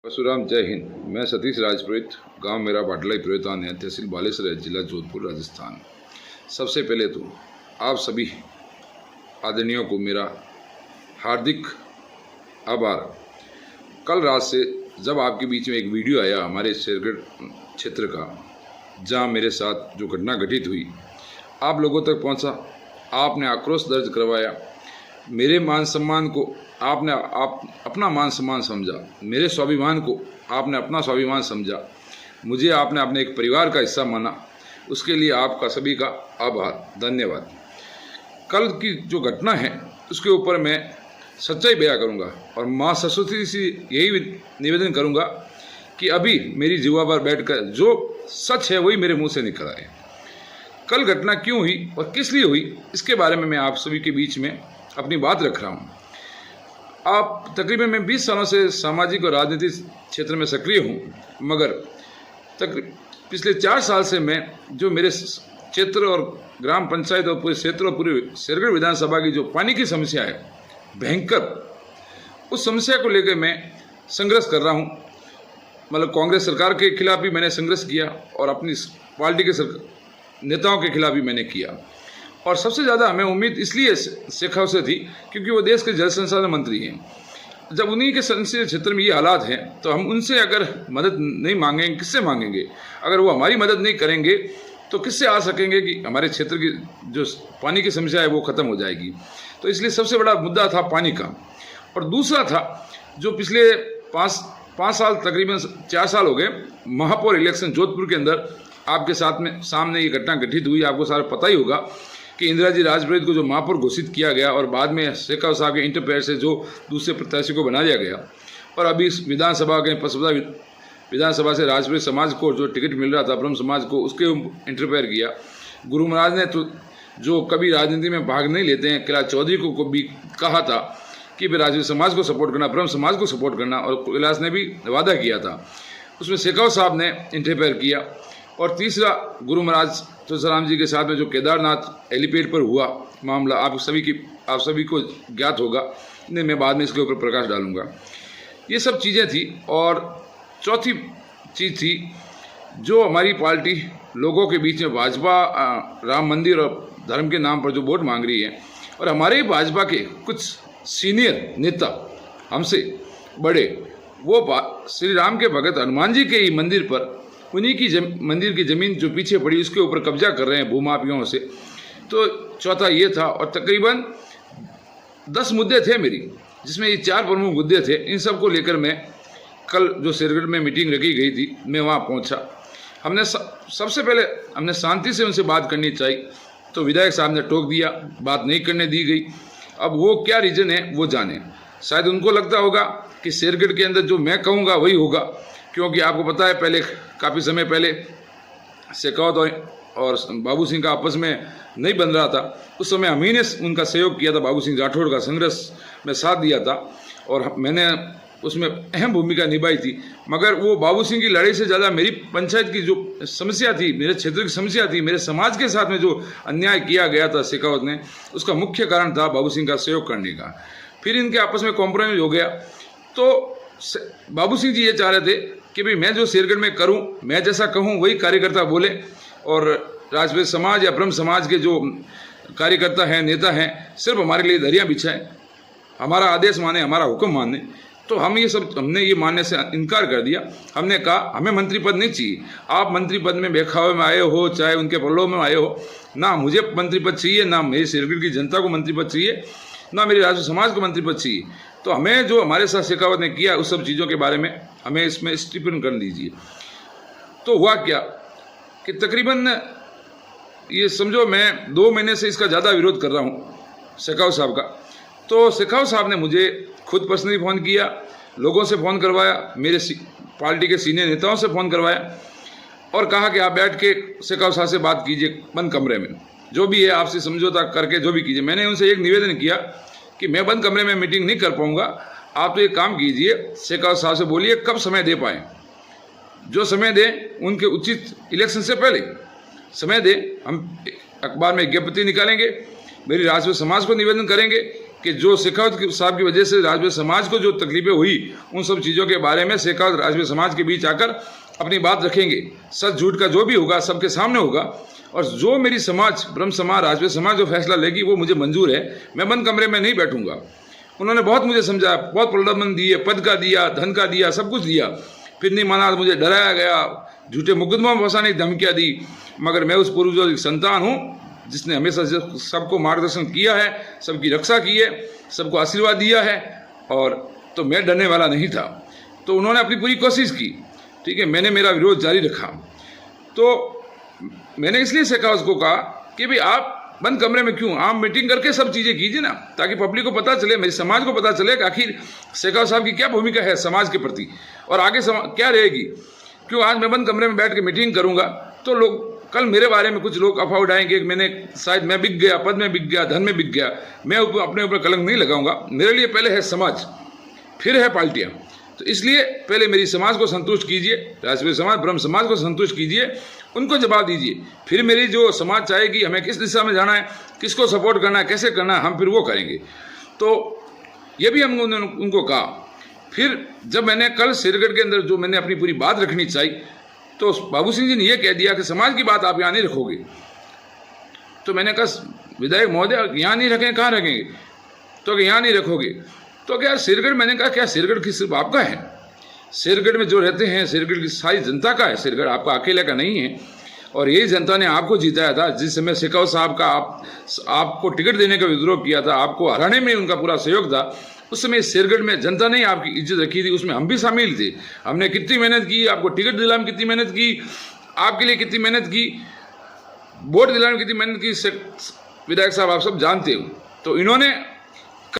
परशुराम, जय हिंद। मैं सतीश राजपुरोहित, गांव मेरा बाटलाई पुरोहितान है, तहसील बालेसर, जिला जोधपुर, राजस्थान। सबसे पहले तो आप सभी आदरणीयों को मेरा हार्दिक आभार। कल रात से जब आपके बीच में एक वीडियो आया हमारे शेरगढ़ क्षेत्र का, जहां मेरे साथ जो घटना घटित हुई आप लोगों तक पहुंचा, आपने आक्रोश दर्ज करवाया, मेरे मान सम्मान को आपने अपना मान सम्मान समझा, मेरे स्वाभिमान को आपने अपना स्वाभिमान समझा, मुझे आपने अपने एक परिवार का हिस्सा माना, उसके लिए आपका सभी का आभार, धन्यवाद। कल की जो घटना है उसके ऊपर मैं सच्चाई बयां करूंगा और माँ सरस्वती से यही निवेदन करूंगा कि अभी मेरी जीवा पर बैठकर जो सच है वही मेरे मुंह से निकल आए। कल घटना क्यों हुई और किस लिए हुई, इसके बारे में मैं आप सभी के बीच में अपनी बात रख रहा हूँ। आप तकरीबन मैं 20 सालों से सामाजिक और राजनीतिक क्षेत्र में सक्रिय हूँ, मगर पिछले 4 साल से मैं जो मेरे क्षेत्र और ग्राम पंचायत और पूरे क्षेत्र और पूरे शेरगढ़ विधानसभा की जो पानी की समस्या है भयंकर, उस समस्या को लेकर मैं संघर्ष कर रहा हूँ। मतलब कांग्रेस सरकार के खिलाफ भी मैंने संघर्ष किया और अपनी पार्टी के नेताओं के खिलाफ भी मैंने किया। और सबसे ज़्यादा हमें उम्मीद इसलिए शेखावत से थी क्योंकि वो देश के जल संसाधन मंत्री हैं। जब उन्हीं के संसदीय क्षेत्र में ये हालात हैं तो हम उनसे अगर मदद नहीं मांगेंगे, किससे मांगेंगे? अगर वो हमारी मदद नहीं करेंगे तो किससे आ सकेंगे कि हमारे क्षेत्र की जो पानी की समस्या है वो ख़त्म हो जाएगी। तो इसलिए सबसे बड़ा मुद्दा था पानी का। और दूसरा था जो पिछले 5 साल, तकरीबन 4 साल हो गए, महापौर इलेक्शन जोधपुर के अंदर आपके सामने ये घटना घटित हुई। आपको सारा पता ही होगा कि इंदिरा जी राजपुरोहित को जो महापौर घोषित किया गया और बाद में शेखावत साहब के इंटरफेयर से जो दूसरे प्रत्याशी को बनाया गया, और अभी इस विधानसभा के पसवदा विधानसभा से राजपुरोहित समाज को जो टिकट मिल रहा था, ब्रह्म समाज को, उसके इंटरफेयर किया। गुरु महाराज ने तो जो कभी राजनीति में भाग नहीं लेते हैं, कैलाश चौधरी को भी कहा था कि वे राजपूत समाज को सपोर्ट करना, ब्रह्म समाज को सपोर्ट करना, और कैलाश ने भी वादा किया था। उसमें शेखावत साहब ने इंटरफेयर किया। और तीसरा, गुरु महाराज तुलसीराम जी के साथ में जो केदारनाथ एलिपेड पर हुआ मामला, आप सभी को ज्ञात होगा, नहीं मैं बाद में इसके ऊपर प्रकाश डालूंगा। ये सब चीज़ें थी। और चौथी चीज़ थी जो हमारी पार्टी लोगों के बीच में भाजपा राम मंदिर और धर्म के नाम पर जो वोट मांग रही है, और हमारे ही भाजपा के कुछ सीनियर नेता हमसे बड़े, वो श्री राम के भगत हनुमान जी के ही मंदिर पर, उन्हीं की मंदिर की ज़मीन जो पीछे पड़ी उसके ऊपर कब्जा कर रहे हैं भूमाफियों से। तो चौथा ये था। और तकरीबन 10 मुद्दे थे मेरी, जिसमें ये 4 प्रमुख मुद्दे थे। इन सब को लेकर मैं कल जो शेरगढ़ में मीटिंग रखी गई थी, मैं वहाँ पहुँचा। हमने सबसे पहले हमने शांति से उनसे बात करनी चाहिए, तो विधायक साहब ने टोक दिया, बात नहीं करने दी गई। अब वो क्या रीज़न है वो जाने। शायद उनको लगता होगा कि शेरगढ़ के अंदर जो मैं कहूँगा वही होगा, क्योंकि आपको पता है पहले काफ़ी समय पहले शेखावत और बाबू सिंह का आपस में नहीं बन रहा था। उस समय हम ही ने उनका सहयोग किया था, बाबू सिंह राठौड़ का संघर्ष में साथ दिया था और मैंने उसमें अहम भूमिका निभाई थी। मगर वो बाबू सिंह की लड़ाई से ज़्यादा मेरी पंचायत की जो समस्या थी, मेरे क्षेत्र की समस्या थी, मेरे समाज के साथ में जो अन्याय किया गया था शेखावत ने, उसका मुख्य कारण था बाबू सिंह का सहयोग करने का। फिर इनके आपस में कॉम्प्रोमाइज़ हो गया। तो बाबू सिंह जी ये चाह रहे थे कि भाई मैं जो शेरगढ़ में करूं, मैं जैसा कहूं वही कार्यकर्ता बोले, और राजपूत समाज या ब्रह्म समाज के जो कार्यकर्ता हैं, नेता हैं, सिर्फ हमारे लिए दरिया बिछाएं, हमारा आदेश माने, हमारा हुक्म माने। तो हमने ये मानने से इनकार कर दिया। हमने कहा हमें मंत्री पद नहीं चाहिए। आप मंत्री पद में बेखावे में आए हो, चाहे उनके प्रलोभ में आए हो, ना मुझे मंत्री पद चाहिए, ना मेरी शेरगढ़ की जनता को मंत्री पद चाहिए, ना मेरे राजपूत समाज को मंत्री पद चाहिए। तो हमें जो हमारे साथ शेखावत ने किया उस सब चीज़ों के बारे में हमें इसमें स्टिफन कर दीजिए। तो हुआ क्या कि तकरीबन ये समझो मैं 2 महीने से इसका ज़्यादा विरोध कर रहा हूँ शेखावत साहब का। तो शेखावत साहब ने मुझे खुद पर्सनली फ़ोन किया, लोगों से फ़ोन करवाया, मेरे पार्टी के सीनियर नेताओं से फ़ोन करवाया और कहा कि आप बैठ के शेखावत साहब से बात कीजिए बंद कमरे में, जो भी है आपसे समझौता करके जो भी कीजिए। मैंने उनसे एक निवेदन किया कि मैं बंद कमरे में मीटिंग नहीं कर पाऊंगा, आप तो एक काम कीजिए, शेखावत साहब से बोलिए कब समय दे पाएँ, जो समय दें उनके उचित इलेक्शन से पहले समय दें। हम अखबार में विज्ञप्ति निकालेंगे, मेरी राजपूत समाज को निवेदन करेंगे कि जो शेखावत साहब की वजह से राजपूत समाज को जो तकलीफें हुई, उन सब चीज़ों के बारे में शेखावत राजपूत समाज के बीच आकर अपनी बात रखेंगे। सच झूठ का जो भी होगा सबके सामने होगा, और जो मेरी समाज, ब्रह्म समाज, राजपूत समाज जो फैसला लेगी वो मुझे मंजूर है। मैं बंद कमरे में नहीं बैठूंगा। उन्होंने बहुत मुझे समझाया, बहुत प्रलोभन दिए, पद का दिया, धन का दिया, सब कुछ दिया, फिर नहीं माना। मुझे डराया गया, झूठे मुकदमों में फंसाने की धमकियाँ दी। मगर मैं उस पूर्वजों की संतान हूँ जिसने हमेशा सबको मार्गदर्शन किया है, सबकी रक्षा की है, सबको आशीर्वाद दिया है, और तो मैं डरने वाला नहीं था। तो उन्होंने अपनी पूरी कोशिश की, ठीक है। मैंने मेरा विरोध जारी रखा। तो मैंने इसलिए शेखावत को कहा कि भाई आप बंद कमरे में क्यों, आप मीटिंग करके सब चीज़ें कीजिए ना, ताकि पब्लिक को पता चले, मेरे समाज को पता चले कि आखिर शेखावत साहब की क्या भूमिका है समाज के प्रति, और आगे क्या रहेगी। क्यों आज मैं बंद कमरे में बैठ के मीटिंग करूंगा तो लोग कल मेरे बारे में कुछ लोग अफवाह उड़ाएंगे कि मैं बिक गया, पद में बिक गया, धन में बिक गया। मैं अपने ऊपर कलंक नहीं लगाऊंगा। मेरे लिए पहले है समाज, फिर है पार्टियां। तो इसलिए पहले मेरी समाज को संतुष्ट कीजिए, राजपूत समाज, ब्रह्म समाज को संतुष्ट कीजिए, उनको जवाब दीजिए। फिर मेरी जो समाज चाहेगी हमें किस दिशा में जाना है, किसको सपोर्ट करना है, कैसे करना है, हम फिर वो करेंगे। तो ये भी हम उनको कहा। फिर जब मैंने कल शेरगढ़ के अंदर जो मैंने अपनी पूरी बात रखनी चाहिए, तो बाबू सिंह जी ने यह कह दिया कि समाज की बात आप यहाँ नहीं रखोगे। तो मैंने कहा विधायक महोदय यहाँ नहीं रखें, कहाँ रखेंगे? तो यहाँ नहीं रखोगे तो क्या शेरगढ़, मैंने कहा क्या शेरगढ़ की सिर्फ आपका है? शेरगढ़ में जो रहते हैं शेरगढ़ की सारी जनता का है, शेरगढ़ आपका अकेले का नहीं है। और यही जनता ने आपको जिताया था। जिस समय शेखावत साहब का आपको टिकट देने का विद्रोह किया था, आपको हराने में उनका पूरा सहयोग था, उस समय शेरगढ़ में जनता ने आपकी इज्जत रखी थी, उसमें हम भी शामिल थे। हमने कितनी मेहनत की, आपको टिकट दिलाने में कितनी मेहनत की, आपके लिए कितनी मेहनत की, वोट दिलाने में कितनी मेहनत की, विधायक साहब आप सब जानते हो। तो इन्होंने